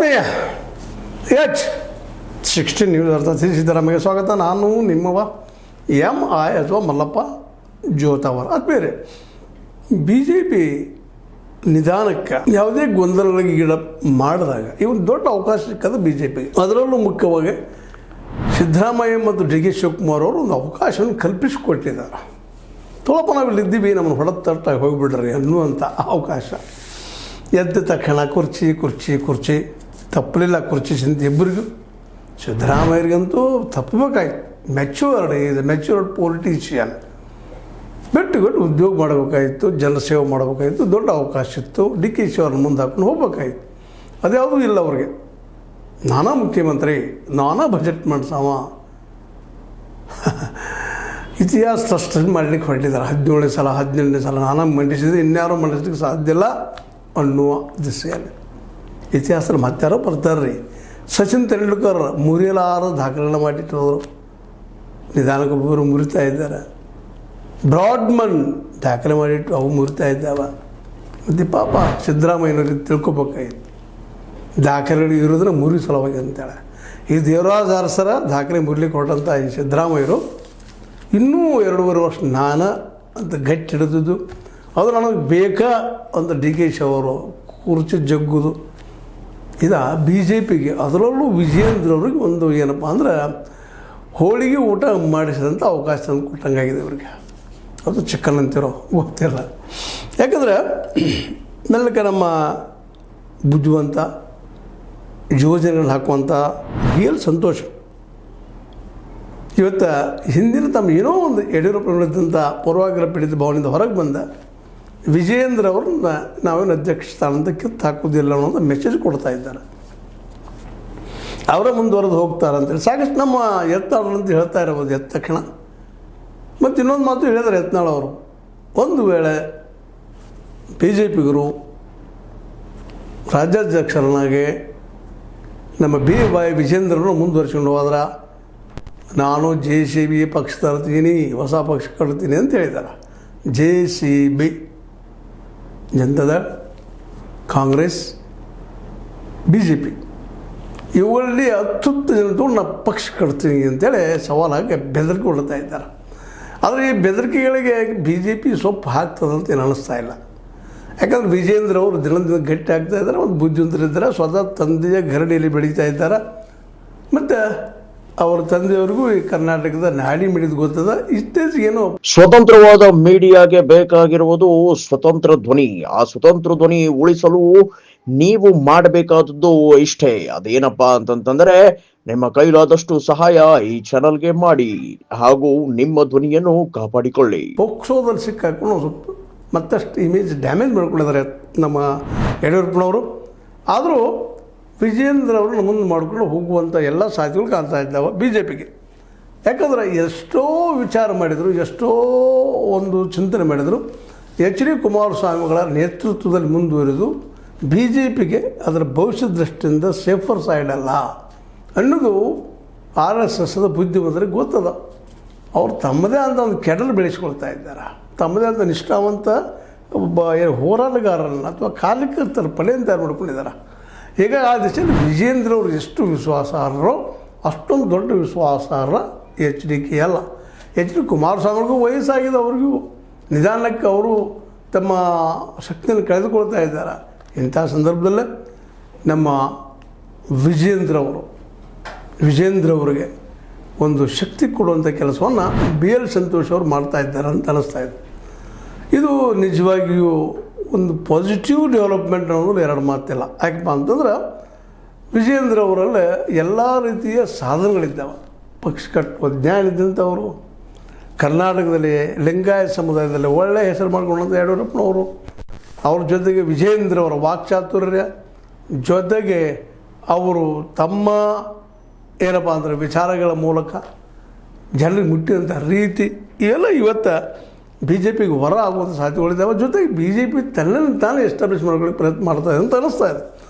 ಆತ್ಮೀಯ H16 news ಅರ್ಥ ಸಿದ್ದರಾಮಯ್ಯ ಸ್ವಾಗತ. ನಾನು ನಿಮ್ಮವ MI ಅಥವಾ ಮಲ್ಲಪ್ಪ ಜೋತಾವರ್. ಆದ್ಮೇಲೆ ಬಿ ಜೆ ಪಿ ನಿಧಾನಕ್ಕೆ ಯಾವುದೇ ಗೊಂದಲಗಳಿಗೆ ಈಡ ಮಾಡಿದಾಗ ಇವನು ದೊಡ್ಡ ಅವಕಾಶ ಸಿಕ್ಕದು ಬಿ ಜೆ ಪಿಗೆ. ಅದರಲ್ಲೂ ಮುಖ್ಯವಾಗಿ ಸಿದ್ದರಾಮಯ್ಯ ಮತ್ತು ಡಿ ಕೆ ಶಿವಕುಮಾರ್ ಅವರು ಒಂದು ಅವಕಾಶವನ್ನು ಕಲ್ಪಿಸಿಕೊಟ್ಟಿದ್ದಾರೆ. ತೋಳಪ್ಪ ನಾವಿಲ್ಲಿದ್ದೀವಿ, ನಮ್ಮನ್ನು ಹೊಡೆದ ತಟ್ಟಾಗಿ ಹೋಗಿಬಿಡ್ರಿ ಅನ್ನುವಂಥ ಅವಕಾಶ. ಎದ್ದ ತಕ್ಷಣ ಕುರ್ಚಿ ತಪ್ಪಲಿಲ್ಲ. ಕುರ್ಚಿ ಚಿಂತೆ ಇಬ್ಬರಿಗೂ, ಸಿದ್ದರಾಮಯ್ಯರಿಗಂತೂ ತಪ್ಪಬೇಕಾಯ್ತು. ಮೆಚ್ಯೂರ್ಡ್ ಪೊಲಿಟಿಷಿಯನ್ ಬಿಟ್ಟುಕೊಟ್ಟು ಉದ್ಯೋಗ ಮಾಡಬೇಕಾಯಿತು, ಜನಸೇವೆ ಮಾಡಬೇಕಾಯಿತು, ದೊಡ್ಡ ಅವಕಾಶ ಇತ್ತು. ಡಿ ಕೆ ಶಿ ಅವ್ರನ್ನ ಮುಂದೆ ಹಾಕೊಂಡು ಹೋಗ್ಬೇಕಾಯ್ತು. ಅದ್ಯಾವುದೂ ಇಲ್ಲ ಅವ್ರಿಗೆ. ನಾನಾ ಮುಖ್ಯಮಂತ್ರಿ, ನಾನಾ ಬಜೆಟ್ ಮಾಡಿಸವ, ಇತಿಹಾಸ ಸೃಷ್ಟಿ ಮಾಡಲಿಕ್ಕೆ ಹೊರಟಿದ್ದಾರೆ. 17 ಸಲ 18 ಸಲ ನಾನಾ ಮಂಡಿಸಿದ್ರೆ ಇನ್ಯಾರೋ ಮಂಡಿಸ್ಲಿಕ್ಕೆ ಸಾಧ್ಯ ಇಲ್ಲ ಅನ್ನುವ ದಿಸೆಯಲ್ಲಿ ಇತಿಹಾಸದಲ್ಲಿ ಮತ್ತಾರೋ ಬರ್ತಾರೆ ರೀ. ಸಚಿನ್ ತೆಂಡೂಲ್ಕರ್ ಮುರಿಯಲಾರ ದಾಖಲೆಗಳನ್ನ ಮಾಡಿಟ್ಟರು, ನಿಧಾನಕ್ಕೊಬ್ಬರು ಮುರಿತಾ ಇದ್ದಾರೆ. ಬ್ರಾಡ್ಮನ್ ದಾಖಲೆ ಮಾಡಿಟ್ಟು ಅವು ಮುರಿತಾ ಇದ್ದಾವೆ. ಮತ್ತು ಪಾಪ ಸಿದ್ದರಾಮಯ್ಯನವ್ರಿಗೆ ತಿಳ್ಕೊಬೇಕಾಗಿತ್ತು, ದಾಖಲೆಗಳು ಇರೋದನ್ನ ಮುರಿ ಸಲುವಾಗಿ ಅಂತೇಳಿ. ಈ ದೇವರಾಜ ಅರಸರ ದಾಖಲೆ ಮುರಿಲಿಕ್ಕೆ ಹೊರಟಂಥ ಈ ಸಿದ್ದರಾಮಯ್ಯರು ಇನ್ನೂ 2.5 ವರ್ಷ ಅಂತ ಗಟ್ಟಿ ಹಿಡಿದಿದ್ದು. ಅದು ನನಗೆ ಬೇಕಾ ಅಂತ ಡಿ ಕೆ ಶಿ ಅವರು ಕುರ್ಚಿ ಜಗ್ಗುದು ಇದು ಬಿ ಜೆ ಪಿಗೆ, ಅದರಲ್ಲೂ ವಿಜಯೇಂದ್ರ ಅವ್ರಿಗೆ ಒಂದು ಏನಪ್ಪ ಅಂದ್ರೆ ಹೋಳಿಗೆ ಊಟ ಮಾಡಿಸಿದಂಥ ಅವಕಾಶ ತಂದು ಕೊಟ್ಟಂಗಾಗಿದೆ ಇವ್ರಿಗೆ. ಅದು ಚಿಕನ್ ಅಂತಿರೋ ಗೊತ್ತಿಲ್ಲ. ಯಾಕಂದರೆ ನಲ್ಲಕ್ಕೆ ನಮ್ಮ ಬುದ್ಧಿವಂತ ಯೋಜನೆಗಳು ಹಾಕುವಂಥ BL ಸಂತೋಷ್ ಇವತ್ತು ಹಿಂದಿನ ತಮ್ಮ ಏನೋ ಒಂದು ಯಡಿಯೂರಪ್ಪನವರಿದ್ದಂಥ ಪೂರ್ವಾಗ್ರಹ ಪೀಡಿತ ಭವನದಿಂದ ಹೊರಗೆ ಬಂದ ವಿಜಯೇಂದ್ರ ಅವ್ರನ್ನ ನಾವೇನು ಅಧ್ಯಕ್ಷ ಸ್ಥಾನದ ಕಿತ್ತು ಹಾಕೋದಿಲ್ಲ ಅನ್ನೋದು ಮೆಸೇಜ್ ಕೊಡ್ತಾ ಇದ್ದಾರೆ. ಅವರ ಮುಂದುವರೆದು ಹೋಗ್ತಾರೆ ಅಂತೇಳಿ ಸಾಕಷ್ಟು ನಮ್ಮ ಯತ್ನಾಳ್ ಹೇಳ್ತಾ ಇರಬಹುದು ಎದ್ದ ತಕ್ಷಣ. ಮತ್ತು ಇನ್ನೊಂದು ಮಾತು ಹೇಳಿದ್ದಾರೆ ಯತ್ನಾಳ್ ಅವರು, ಒಂದು ವೇಳೆ ಬಿ ಜೆ ಪಿಗರು ರಾಜ್ಯಾಧ್ಯಕ್ಷರನ್ನಾಗಿ ನಮ್ಮ BY ವಿಜೇಂದ್ರನು ಮುಂದುವರಿಸ್ಕೊಂಡು ಹೋದ್ರೆ ನಾನು JCB ಪಕ್ಷ ತರ್ತೀನಿ, ಹೊಸ ಪಕ್ಷ ಕಟ್ತೀನಿ ಅಂತ ಹೇಳಿದ್ದಾರೆ. JCB ಜನತಾದಳ್, ಕಾಂಗ್ರೆಸ್, BJP ಇವುಗಳಲ್ಲಿ 10 ಜನ ನಾನು ಪಕ್ಷ ಕಟ್ತೀನಿ ಅಂತೇಳಿ ಸವಾಲಾಗಿ ಬೆದರಿಕೆ ಕೊಡ್ತಾ ಇದ್ದಾರೆ. ಆದರೆ ಈ ಬೆದರಿಕೆಗಳಿಗೆ BJP ಸೊಪ್ಪು ಹಾಕ್ತದಂತ ಏನು ಅನ್ನಿಸ್ತಾ ಇಲ್ಲ. ಯಾಕಂದ್ರೆ ವಿಜೇಂದ್ರ ಅವರು ದಿನದಿಂದ ಗಟ್ಟಿ ಆಗ್ತಾ ಇದ್ದಾರೆ, ಒಂದು ಬುದ್ಧಿವಂತರಿದ್ದಾರೆ, ಸ್ವತಃ ತಂದೆಯ ಗರಡಿಯಲ್ಲಿ ಬೆಳೀತಾ ಇದ್ದಾರೆ. ಮತ್ತು ಅವರ ತಂದೆಯವರಿಗೂ ಈ ಕರ್ನಾಟಕದ ನಾಡಿ ಮಿಡಿದು ಗೊತ್ತದ. ಇತ್ತೀಚೆಗೇನು ಸ್ವತಂತ್ರವಾದ ಮೀಡಿಯಾಗೆ ಬೇಕಾಗಿರುವುದು ಸ್ವತಂತ್ರ ಧ್ವನಿ. ಆ ಸ್ವತಂತ್ರ ಧ್ವನಿ ಉಳಿಸಲು ನೀವು ಮಾಡಬೇಕಾದದ್ದು ಇಷ್ಟೇ. ಅದೇನಪ್ಪಾ ಅಂತಂತಂದ್ರೆ ನಿಮ್ಮ ಕೈಲಾದಷ್ಟು ಸಹಾಯ ಈ ಚಾನಲ್ಗೆ ಮಾಡಿ ಹಾಗೂ ನಿಮ್ಮ ಧ್ವನಿಯನ್ನು ಕಾಪಾಡಿಕೊಳ್ಳಿ. ಪೋಕ್ಸೋದಲ್ಲಿ ಸಿಕ್ಕಾಕೊಂಡು ಸ್ವಲ್ಪ ಮತ್ತಷ್ಟು ಇಮೇಜ್ ಡ್ಯಾಮೇಜ್ ಮಾಡ್ಕೊಂಡಿದ್ದಾರೆ ನಮ್ಮ ಯಡಿಯೂರಪ್ಪನವರು. ಆದರೂ ವಿಜೇಂದ್ರ ಅವ್ರನ್ನ ಮುಂದೆ ಮಾಡಿಕೊಂಡು ಹೋಗುವಂಥ ಎಲ್ಲ ಸಾಧ್ಯತೆಗಳು ಕಾಣ್ತಾ ಇದ್ದಾವೆ ಬಿ ಜೆ ಪಿಗೆ. ಯಾಕಂದರೆ ಎಷ್ಟೋ ವಿಚಾರ ಮಾಡಿದರು, ಎಷ್ಟೋ ಒಂದು ಚಿಂತನೆ ಮಾಡಿದರು. HD ಕುಮಾರಸ್ವಾಮಿಗಳ ನೇತೃತ್ವದಲ್ಲಿ ಮುಂದುವರಿದು ಬಿ ಜೆ ಪಿಗೆ ಅದರ ಭವಿಷ್ಯ ದೃಷ್ಟಿಯಿಂದ ಸೇಫರ್ ಸೈಡ್ ಅಲ್ಲ ಅನ್ನೋದು RSSದ ಬುದ್ಧಿವಂತರಿಗೆ ಗೊತ್ತದ. ಅವ್ರು ತಮ್ಮದೇ ಅಂತ ಒಂದು ಕೆಡಲ್ ಬೆಳೆಸ್ಕೊಳ್ತಾ ಇದ್ದಾರೆ. ತಮ್ಮದೇ ಅಂತ ನಿಷ್ಠಾವಂತ ಒಬ್ಬ ಹೋರಾಟಗಾರರನ್ನು ಅಥವಾ ಕಾರ್ಯಕರ್ತರ ಪಡೆಯನ್ನು ತಯಾರು ಮಾಡ್ಕೊಂಡಿದ್ದಾರೆ. ಈಗ ಆ ದಿಶೆಯಲ್ಲಿ ವಿಜೇಂದ್ರ ಅವರು ಎಷ್ಟು ವಿಶ್ವಾಸಾರ್ಹರೋ ಅಷ್ಟೊಂದು ದೊಡ್ಡ ವಿಶ್ವಾಸಾರ್ಹ HDK ಅಲ್ಲ. HD ಕುಮಾರಸ್ವಾಮಿಗೂ ವಯಸ್ಸಾಗಿದೆ, ಅವ್ರಿಗೂ ನಿಧಾನಕ್ಕೆ ಅವರು ತಮ್ಮ ಶಕ್ತಿಯನ್ನು ಕಳೆದುಕೊಳ್ತಾ ಇದ್ದಾರೆ. ಇಂಥ ಸಂದರ್ಭದಲ್ಲೇ ನಮ್ಮ ವಿಜೇಂದ್ರ ಅವರಿಗೆ ಒಂದು ಶಕ್ತಿ ಕೊಡುವಂಥ ಕೆಲಸವನ್ನು BL ಸಂತೋಷ್ ಅವರು ಮಾಡ್ತಾ ಇದ್ದಾರೆ ಅಂತ ಅನ್ನಿಸ್ತಾ ಇದೆ. ಇದು ನಿಜವಾಗಿಯೂ ಒಂದು ಪಾಸಿಟಿವ್ ಡೆವಲಪ್ಮೆಂಟ್ ಅನ್ನೋದು 2 ಮಾತಿಲ್ಲ. ಯಾಕಪ್ಪ ಅಂತಂದ್ರೆ ವಿಜೇಂದ್ರ ಅವರಲ್ಲಿ ಎಲ್ಲ ರೀತಿಯ ಸಾಧನೆಗಳಿದ್ದಾವೆ. ಪಕ್ಷ ಕಟ್ಟುವ ಜ್ಞಾನ ಇದ್ದಂಥವರು, ಕರ್ನಾಟಕದಲ್ಲಿ ಲಿಂಗಾಯತ ಸಮುದಾಯದಲ್ಲಿ ಒಳ್ಳೆಯ ಹೆಸರು ಮಾಡ್ಕೊಂಡಂಥ ಯಡಿಯೂರಪ್ಪನವರು, ಅವ್ರ ಜೊತೆಗೆ ವಿಜೇಂದ್ರ ಅವರ ವಾಕ್ಚಾತುರ್ಯ ಜೊತೆಗೆ ಅವರು ತಮ್ಮ ಏನಪ್ಪ ಅಂದರೆ ವಿಚಾರಗಳ ಮೂಲಕ ಜನರಿಗೆ ಮುಟ್ಟಿದಂಥ ರೀತಿ ಇವೆಲ್ಲ ಇವತ್ತು ಬಿ ಜೆ ಪಿಗೆ ಹೊರ ಆಗುವಂಥ ಸಾಧ್ಯತೆಗಳಿದ್ದಾವೆ. ಜೊತೆಗೆ ಬಿ ಜೆ ಪಿ ತನ್ನನ್ನು ತಾನೇ ಎಸ್ಟಾಬ್ಲಿಷ್ ಮಾಡ್ಕೊಳ್ಳೋಕ್ಕೆ ಪ್ರಯತ್ನ ಮಾಡ್ತಾ ಇದೆ ಅಂತ ಅನ್ನಿಸ್ತಾ ಇದೆ.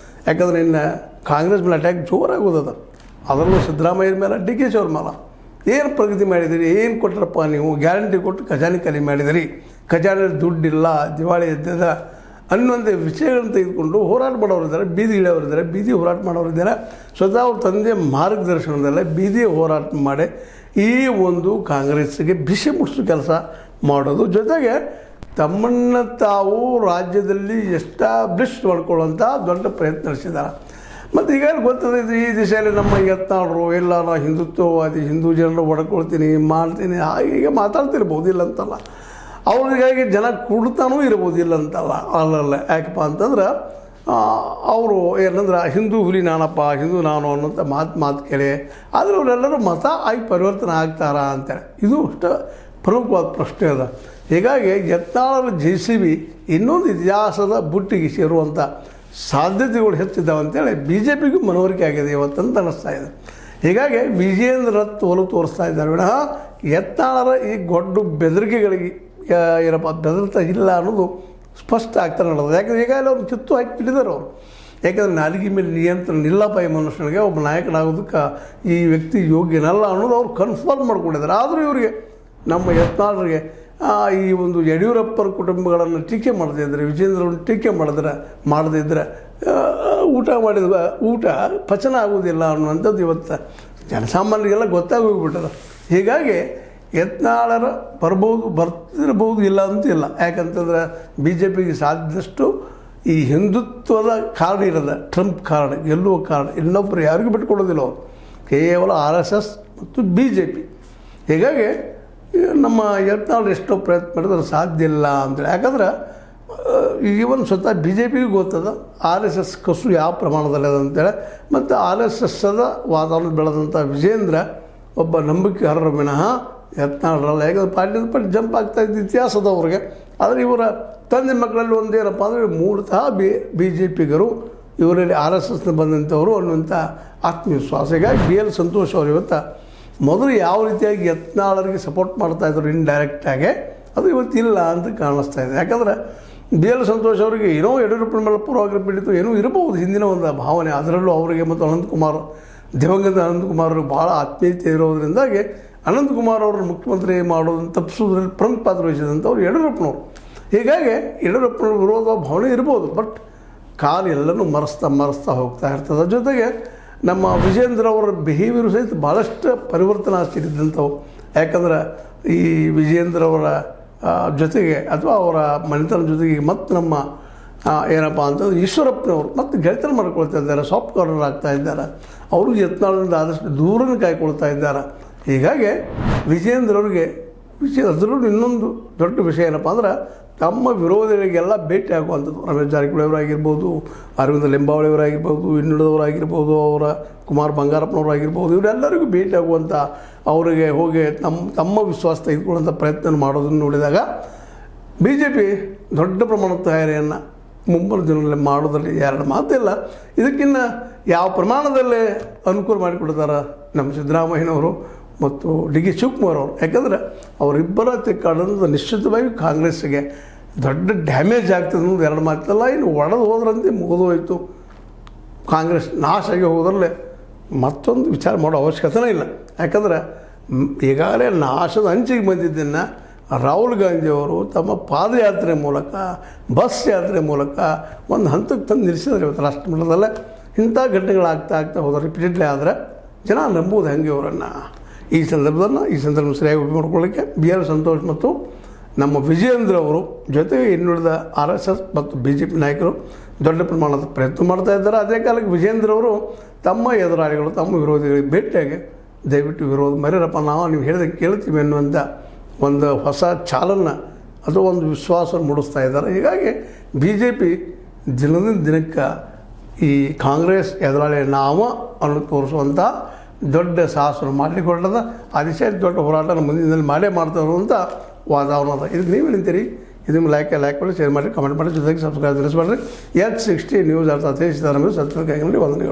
ಯಾಕಂದರೆ ಇನ್ನು ಕಾಂಗ್ರೆಸ್ ಮೇಲೆ ಅಟ್ಯಾಕ್ ಜೋರಾಗೋದದ, ಅದರಲ್ಲೂ ಸಿದ್ದರಾಮಯ್ಯರ ಮೇಲೆ, ಡಿ ಕೆ ಶಿ ಅವ್ರ ಮೇಲೆ. ಏನು ಪ್ರಗತಿ ಮಾಡಿದಿರಿ, ಏನು ಕೊಟ್ಟರಪ್ಪ ನೀವು, ಗ್ಯಾರಂಟಿ ಕೊಟ್ಟು ಖಜಾನೆ ಖಾಲಿ ಮಾಡಿದಿರಿ, ಖಜಾನೆ ದುಡ್ಡಿಲ್ಲ, ದಿವಾಳಿ ಎದ್ದದ ಅನ್ನುವಂಥ ವಿಷಯಗಳನ್ನು ತೆಗೆದುಕೊಂಡು ಹೋರಾಟ ಮಾಡೋರಿದ್ದಾರೆ, ಬೀದಿ ಇಳಿಯೋರಿದ್ದಾರೆ, ಬೀದಿ ಹೋರಾಟ ಮಾಡೋರಿದ್ದಾರೆ. ಸ್ವತಃ ಅವ್ರ ತಂದೆ ಮಾರ್ಗದರ್ಶನದಲ್ಲೇ ಬೀದಿ ಹೋರಾಟ ಮಾಡಿ ಈ ಒಂದು ಕಾಂಗ್ರೆಸ್ಸಿಗೆ ಬಿಸಿ ಮುಟ್ಟಿಸೋ ಕೆಲಸ ಮಾಡೋದು, ಜೊತೆಗೆ ತಮ್ಮನ್ನು ತಾವು ರಾಜ್ಯದಲ್ಲಿ ಎಸ್ಟಾಬ್ಲಿಷ್ ಮಾಡ್ಕೊಳ್ಳುವಂಥ ದೊಡ್ಡ ಪ್ರಯತ್ನ ನಡೆಸಿದ್ದಾರೆ. ಮತ್ತು ಈಗ ಗೊತ್ತದೆ ಈ ದಿಶೆಯಲ್ಲಿ ನಮ್ಮ ಯತ್ನಾಳರು ಎಲ್ಲ ನಾವು ಹಿಂದುತ್ವವಾದಿ, ಹಿಂದೂ ಜನರು ಹೊಡ್ಕೊಳ್ತೀನಿ ಮಾಡ್ತೀನಿ ಹಾಗೆ ಮಾತಾಡ್ತಿರ್ಬೋದು, ಇಲ್ಲ ಅಂತಲ್ಲ. ಅವ್ರಿಗಾಗಿ ಜನ ಕೂಡ್ತಾನೂ ಇರ್ಬೋದು, ಇಲ್ಲ ಅಂತಲ್ಲ. ಅಲ್ಲಲ್ಲ ಯಾಕಪ್ಪ ಅಂತಂದ್ರೆ ಅವರು ಏನಂದ್ರೆ ಹಿಂದೂ ಹುಲಿ ನಾನಪ್ಪ, ಹಿಂದೂ ನಾನು ಅನ್ನೋಂಥ ಮಾತು ಕೇಳಿ ಆದರೆ ಅವರೆಲ್ಲರೂ ಮತ ಆಗಿ ಪರಿವರ್ತನೆ ಆಗ್ತಾರಾ ಅಂತೇಳಿ ಇದು ಅಷ್ಟು ಪ್ರಮುಖವಾದ ಪ್ರಶ್ನೆ ಅದ. ಹೀಗಾಗಿ ಯತ್ನಾಳರ JCB ಇನ್ನೊಂದು ಇತಿಹಾಸದ ಬುಟ್ಟಿಗೆ ಸೇರುವಂಥ ಸಾಧ್ಯತೆಗಳು ಹೆಚ್ಚಿದ್ದಾವೆ ಅಂತೇಳಿ BJPಗೂ ಮನವರಿಕೆ ಆಗಿದೆ ಇವತ್ತಂತ ಅನ್ನಿಸ್ತಾ ಇದೆ. ಹೀಗಾಗಿ ವಿಜಯೇಂದ್ರ ಒಲವು ತೋರಿಸ್ತಾ ಇದ್ದಾರೆ ವಿನಃ ಯತ್ನಾಳರ ಈ ಗೊಡ್ಡು ಬೆದರಿಕೆಗಳಿಗೆ ಏನಪ್ಪ ಬೆದರ್ತಾ ಇಲ್ಲ ಅನ್ನೋದು ಸ್ಪಷ್ಟ ಆಗ್ತಾ ನಡೆದು. ಯಾಕಂದರೆ ಈಗಾಗಲೇ ಅವ್ರು ಕಿತ್ತು ಹಾಕಿಬಿಟ್ಟಿದ್ದಾರೆ ಅವರು. ಯಾಕಂದರೆ ನಾಲಿಗೆ ಮೇಲೆ ನಿಯಂತ್ರಣ ಇಲ್ಲಪ್ಪ ಈ ಮನುಷ್ಯನಿಗೆ, ಒಬ್ಬ ನಾಯಕನಾಗೋದಕ್ಕೆ ಈ ವ್ಯಕ್ತಿ ಯೋಗ್ಯನಲ್ಲ ಅನ್ನೋದು ಅವ್ರು ಕನ್ಫರ್ಮ್ ಮಾಡ್ಕೊಂಡಿದ್ದಾರೆ. ಆದರೂ ಇವರಿಗೆ ನಮ್ಮ ಯತ್ನಾಳರಿಗೆ ಈ ಒಂದು ಯಡಿಯೂರಪ್ಪರ ಕುಟುಂಬಗಳನ್ನು ಟೀಕೆ ಮಾಡದಿದ್ದರೆ, ವಿಜೇಂದ್ರವನ್ನು ಟೀಕೆ ಮಾಡದಿದ್ದರೆ ಊಟ ಪಚನ ಆಗುವುದಿಲ್ಲ ಅನ್ನುವಂಥದ್ದು ಇವತ್ತು ಜನಸಾಮಾನ್ಯರಿಗೆಲ್ಲ ಗೊತ್ತಾಗಿ ಹೋಗ್ಬಿಟ್ಟದ. ಹೀಗಾಗಿ ಯತ್ನಾಳರ ಬರ್ತಿರ್ಬೋದು ಇಲ್ಲ ಅಂತಿಲ್ಲ. ಯಾಕಂತಂದ್ರೆ BJPಗೆ ಸಾಧ್ಯದಷ್ಟು ಈ ಹಿಂದುತ್ವದ ಕಾರ್ಡ್ ಇರೋದ, ಟ್ರಂಪ್ ಕಾರ್ಡ್, ಗೆಲ್ಲುವ ಕಾರ್ಡ್ ಇನ್ನೊಬ್ಬರು ಯಾರಿಗೂ ಬಿಟ್ಕೊಡೋದಿಲ್ಲ ಅವರು, ಕೇವಲ RSS ಮತ್ತು BJP. ಹೀಗಾಗಿ ನಮ್ಮ ಯತ್ನಾಳರು ಎಷ್ಟೋ ಪ್ರಯತ್ನ ಮಾಡಿದ್ರೆ ಸಾಧ್ಯ ಇಲ್ಲ ಅಂತೇಳಿ. ಯಾಕಂದ್ರೆ ಈವನ್ ಸ್ವತಃ BJPಗೂ ಗೊತ್ತದ RSS ಕಸು ಯಾವ ಪ್ರಮಾಣದಲ್ಲಿ ಅದ ಅಂತೇಳಿ. ಮತ್ತು RSSದ ವಾತಾವರಣ ಬೆಳೆದಂಥ ವಿಜೇಂದ್ರ ಒಬ್ಬ ನಂಬಿಕೆಗಾರರ ವಿನಃ ಯತ್ನಾಳರಲ್ಲ. ಯಾಕಂದ್ರೆ ಪಾರ್ಟಿ ಜಂಪ್ ಆಗ್ತಾಯಿದ್ದು ಇತಿಹಾಸದ ಅವ್ರಿಗೆ. ಆದರೆ ಇವರ ತಂದೆ ಮಕ್ಕಳಲ್ಲಿ ಒಂದೇನಪ್ಪ ಅಂದರೆ ಮೂಲತಃ BJPಗರು, ಇವರಲ್ಲಿ RSSನ ಬಂದಂಥವರು ಅನ್ನುವಂಥ ಆತ್ಮವಿಶ್ವಾಸ. ಹೀಗಾಗಿ BL ಸಂತೋಷ್ ಅವರು ಇವತ್ತು ಮೊದಲು ಯಾವ ರೀತಿಯಾಗಿ ಯತ್ನಾಳರಿಗೆ ಸಪೋರ್ಟ್ ಮಾಡ್ತಾಯಿದ್ರು ಇಂಡೈರೆಕ್ಟಾಗಿ, ಅದು ಇವತ್ತಿಲ್ಲ ಅಂತ ಕಾಣಿಸ್ತಾ ಇದೆ. ಯಾಕಂದರೆ BL ಸಂತೋಷ್ ಅವರಿಗೆ ಏನೋ ಯಡಿಯೂರಪ್ಪನ ಮೇಲೆ ಪೂರ್ವಗ್ರಹ ಪೀಡಿತು ಏನೋ ಇರಬಹುದು ಹಿಂದಿನ ಒಂದು ಭಾವನೆ. ಅದರಲ್ಲೂ ಅವರಿಗೆ ಮತ್ತು ಅನಂತಕುಮಾರ್, ದಿವಂಗತ ಅನಂತಕುಮಾರ್ ಅವ್ರಿಗೆ ಭಾಳ ಆತ್ಮೀಯತೆ ಇರೋದರಿಂದಾಗಿ ಅನಂತಕುಮಾರ್ ಅವ್ರನ್ನ ಮುಖ್ಯಮಂತ್ರಿ ಮಾಡೋದನ್ನು ತಪ್ಪಿಸೋದ್ರಲ್ಲಿ ಪ್ರಮುಖ ಪಾತ್ರ ವಹಿಸಿದಂಥವ್ರು ಯಡಿಯೂರಪ್ಪನವರು. ಹೀಗಾಗಿ ಯಡಿಯೂರಪ್ಪನ ವಿರೋಧ ಭಾವನೆ ಇರ್ಬೋದು, ಬಟ್ ಕಾಲು ಎಲ್ಲನೂ ಮರೆಸ್ತಾ ಹೋಗ್ತಾ ಇರ್ತದೆ. ಜೊತೆಗೆ ನಮ್ಮ ವಿಜೇಂದ್ರ ಅವರ ಬಿಹೇವಿಯರು ಸಹಿತ ಭಾಳಷ್ಟು ಪರಿವರ್ತನಾಶೀಲಿದ್ದಂಥವು. ಯಾಕಂದ್ರೆ ಈ ವಿಜೇಂದ್ರ ಅವರ ಜೊತೆಗೆ ಅಥವಾ ಅವರ ಮನೆತನ ಜೊತೆಗೆ ಮತ್ತು ನಮ್ಮ ಏನಪ್ಪ ಅಂತಂದ್ರೆ ಈಶ್ವರಪ್ಪನವರು ಮತ್ತು ಗೆಳೆತನ ಮಾಡ್ಕೊಳ್ತಾ ಇದ್ದಾರೆ, ಸಾಫ್ಟ್ ಕಾರ್ನರ್ ಆಗ್ತಾ ಇದ್ದಾರೆ. ಅವರು ಯತ್ನಾಳರಿಂದ ಆದಷ್ಟು ದೂರನ ಕಾಯ್ಕೊಳ್ತಾ ಇದ್ದಾರೆ. ಹೀಗಾಗಿ ವಿಜೇಂದ್ರ ಅವ್ರಿಗೆ ಅದರಲ್ಲೂ ಇನ್ನೊಂದು ದೊಡ್ಡ ವಿಷಯ ಏನಪ್ಪ ಅಂದ್ರೆ ತಮ್ಮ ವಿರೋಧಿಗಳಿಗೆಲ್ಲ ಭೇಟಿ ಆಗುವಂಥದ್ದು. ರಮೇಶ್ ಜಾರಕಿಹೊಳಿ ಅವರಾಗಿರ್ಬೋದು, ಅರವಿಂದ ಲಿಂಬಾವಳಿ ಅವರಾಗಿರ್ಬೋದು, ಇನ್ನುಳಿದವರಾಗಿರ್ಬೋದು, ಅವರ ಕುಮಾರ್ ಬಂಗಾರಪ್ಪನವರಾಗಿರ್ಬೋದು, ಇವರೆಲ್ಲರಿಗೂ ಭೇಟಿ ಆಗುವಂಥ, ಅವರಿಗೆ ಹೋಗಿ ತಮ್ಮ ವಿಶ್ವಾಸ ತೆಗೆದುಕೊಳ್ಳುವಂಥ ಪ್ರಯತ್ನ ಮಾಡೋದನ್ನು ನೋಡಿದಾಗ BJP ದೊಡ್ಡ ಪ್ರಮಾಣದ ತಯಾರಿಯನ್ನು ಮುಂಬರುವ ದಿನಗಳಲ್ಲಿ ಮಾಡೋದ್ರಲ್ಲಿ ಎರಡು ಮಾತಿಲ್ಲ. ಇದಕ್ಕಿಂತ ಯಾವ ಪ್ರಮಾಣದಲ್ಲಿ ಅನುಕೂಲ ಮಾಡಿಕೊಡ್ತಾರೆ ನಮ್ಮ ಸಿದ್ದರಾಮಯ್ಯನವರು ಮತ್ತು DK ಶಿವಕುಮಾರ್ ಅವರು. ಯಾಕಂದರೆ ಅವರಿಬ್ಬರ ತಿಕ್ಕಾಡೋದು ನಿಶ್ಚಿತವಾಗಿ ಕಾಂಗ್ರೆಸ್ಸಿಗೆ ದೊಡ್ಡ ಡ್ಯಾಮೇಜ್ ಆಗ್ತದೆ ಅನ್ನೋದು ಎರಡು ಮಾತಿಲ್ಲ. ಇನ್ನು ಒಡೆದು ಹೋದ್ರಂತೆ ಮುಗಿದು ಹೋಯಿತು, ಕಾಂಗ್ರೆಸ್ ನಾಶ ಆಗಿ ಹೋದ್ರಲ್ಲೇ ಮತ್ತೊಂದು ವಿಚಾರ ಮಾಡೋ ಅವಶ್ಯಕತೆನೇ ಇಲ್ಲ. ಯಾಕಂದರೆ ಈಗಾಗಲೇ ನಾಶದ ಅಂಚಿಗೆ ಬಂದಿದ್ದನ್ನು ರಾಹುಲ್ ಗಾಂಧಿಯವರು ತಮ್ಮ ಪಾದಯಾತ್ರೆ ಮೂಲಕ, ಬಸ್ ಯಾತ್ರೆ ಮೂಲಕ ಒಂದು ಹಂತಕ್ಕೆ ತಂದು ನಿಲ್ಲಿಸಿದ್ರೆ ಇವತ್ತು ರಾಷ್ಟ್ರ ಮಟ್ಟದಲ್ಲೇ. ಇಂಥ ಘಟನೆಗಳಾಗ್ತಾ ಹೋದ್ರೆ ರಿಪೀಟೆಡ್ಲಿ ಆದರೆ ಜನ ನಂಬುವುದು ಹೆಂಗೆ ಅವರನ್ನು. ಈ ಸಂದರ್ಭ ಸರಿಯಾಗಿ ಉಪಯೋಗ ಮಾಡ್ಕೊಳ್ಳೋಕ್ಕೆ BL ಸಂತೋಷ್ ಮತ್ತು ನಮ್ಮ ವಿಜಯೇಂದ್ರ ಅವರು ಜೊತೆಗೆ ಇನ್ನುಳಿದ RSS ಮತ್ತು BJP ನಾಯಕರು ದೊಡ್ಡ ಪ್ರಮಾಣದ ಪ್ರಯತ್ನ ಮಾಡ್ತಾ ಇದ್ದಾರೆ. ಅದೇ ಕಾಲಕ್ಕೆ ವಿಜೇಂದ್ರ ಅವರು ತಮ್ಮ ಎದುರಾಳಿಗಳು, ತಮ್ಮ ವಿರೋಧಿಗಳಿಗೆ ಭೇಟಿಯಾಗಿ ದಯವಿಟ್ಟು ವಿರೋಧ ಮರ್ಯಾರಪ್ಪ, ನೀವು ಹೇಳಿದಂಗೆ ಕೇಳ್ತೀವಿ ಅನ್ನುವಂಥ ಒಂದು ಹೊಸ ಚಾಲನ ಅಥವಾ ಒಂದು ವಿಶ್ವಾಸ ಮೂಡಿಸ್ತಾ ಇದ್ದಾರೆ. ಹೀಗಾಗಿ BJP ದಿನದಿಂದ ದಿನಕ್ಕೆ ಈ ಕಾಂಗ್ರೆಸ್ ಎದುರಾಳಿ ಅನ್ನೋ ತೋರಿಸುವಂಥ ದೊಡ್ಡ ಸಾಹಸವನ್ನು ಮಾಡಲಿಕ್ಕೆ ಆ ದಿಶೆಯಲ್ಲಿ ದೊಡ್ಡ ಹೋರಾಟ ಮುಂದಿನಲ್ಲಿ ಮಾಡೇ ಅಂತ ವಾತಾವರಣದ. ಇದಕ್ಕೆ ನೀವು ನಿಂತೀರಿ, ಇದನ್ನು ಲೈಕ್ ಮಾಡಿ, ಶೇರ್ ಮಾಡಿ, ಕಮೆಂಟ್ ಮಾಡಿ, ಜೊತೆಗೆ ಸಬ್ಸ್ಕ್ರೈಬ್ ತಿಳಿಸ್ಬೇಡ್ರಿ. H60 ನ್ಯೂಸ್ ಅರ್ಥ ತಿಳಿಸಿದ್ದಾರೆ. ಸತ್ಯ ವಂದನೆಗಳು.